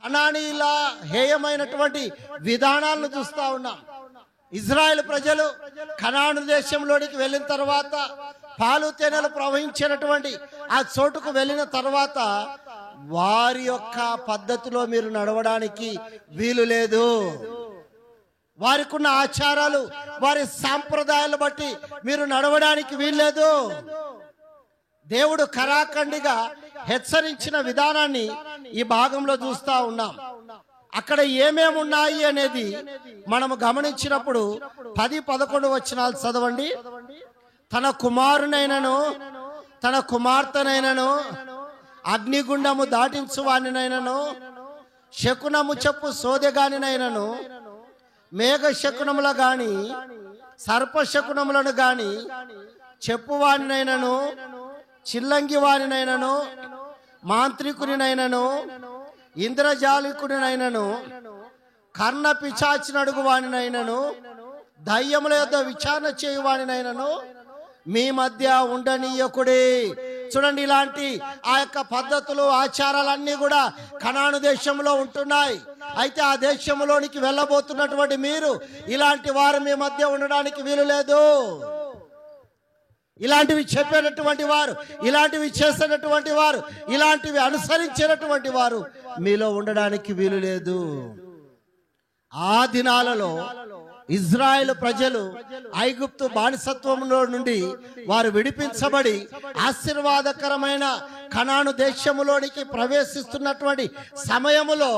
కనానీయుల హేయమైనటువంటి విధానాలను చూస్తా ఉన్నాం. ఇజ్రాయెల్ ప్రజలు కనాను దేశంలోనికి వెళ్ళిన తర్వాత, పాలు తేనెలు ప్రవహించినటువంటి ఆ చోటుకు వెళ్ళిన తర్వాత వారి యొక్క పద్ధతిలో మీరు నడవడానికి వీలు లేదు. వారికి ఉన్న ఆచారాలు, వారి సాంప్రదాయాలు బట్టి మీరు నడవడానికి వీల్లేదు. దేవుడు కరాఖండిగా హెచ్చరించిన విధానాన్ని ఈ భాగంలో చూస్తా ఉన్నాం. అక్కడ ఏమేమి ఉన్నాయి అనేది మనము గమనించినప్పుడు 10-11 వచనాలు చదవండి. తన కుమారునైనను తన కుమార్తెనైనను అగ్నిగుండము దాటించువానినైనను శకునము చెప్పు సోదెగానినైనను మేఘ శకునముల గాని సర్ప శకునములను గాని చెప్పువానినైనను చిల్లంగి వానినైనను మాంత్రికునినైనను ఇంద్రజాలికుడినైనను కర్ణ పిచాచినడుగు వానినైనను దయ్యముల యొద్ద విచారణ చేయువానినైనను మీ మధ్య ఉండనీయకుడే. చూడండి, ఇలాంటి ఆ యొక్క పద్ధతులు, ఆచారాలన్నీ కూడా కనాను దేశంలో ఉంటున్నాయి. అయితే ఆ దేశంలోనికి వెళ్ళబోతున్నటువంటి మీరు ఇలాంటి వారు మీ మధ్య ఉండడానికి వీలు లేదు. ఇలాంటివి చెప్పేటటువంటి వారు, ఇలాంటివి చేసేటటువంటి వారు, ఇలాంటివి అనుసరించేటటువంటి వారు మీలో ఉండడానికి వీలు లేదు. ఆ దినాలలో ఇజ్రాయెల్ ప్రజలు ఐగుప్తు బానిసత్వంలో నుండి వారు విడిపించబడి ఆశీర్వాదకరమైన కనాను దేశములోనికి ప్రవేశిస్తున్నటువంటి సమయములో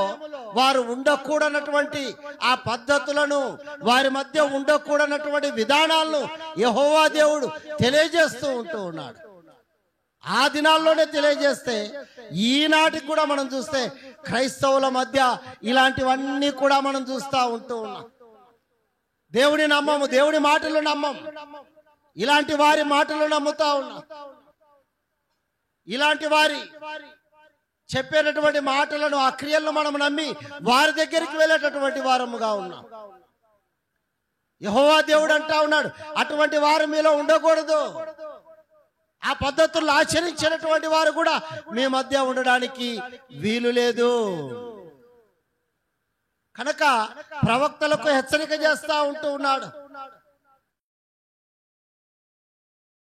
వారు ఉండకూడనటువంటి ఆ పద్ధతులను, వారి మధ్య ఉండకూడనటువంటి విధానాలను యెహోవా దేవుడు తెలియజేస్తూ ఉంటూ ఉన్నాడు. ఆ దినాల్లోనే తెలియజేస్తే ఈనాటికి కూడా మనం చూస్తే క్రైస్తవుల మధ్య ఇలాంటివన్నీ కూడా మనం చూస్తూ ఉంటూ ఉన్నాం. దేవుని నమ్మము, దేవుని మాటలు నమ్మం, ఇలాంటి వారి మాటలు నమ్ముతా ఉన్నాం. ఇలాంటి వారి చెప్పేటటువంటి మాటలను, ఆ క్రియలను మనం నమ్మి వారి దగ్గరికి వెళ్ళేటటువంటి వారముగా ఉన్నాం. యెహోవా దేవుడు అంటా ఉన్నాడు, అటువంటి వారు మీలో ఉండకూడదు. ఆ పద్ధతులను ఆచరించినటువంటి వారు కూడా మీ మధ్య ఉండడానికి వీలు లేదు. కనుక ప్రవక్తలకు హెచ్చరిక చేస్తా ఉంటూ ఉన్నాడు.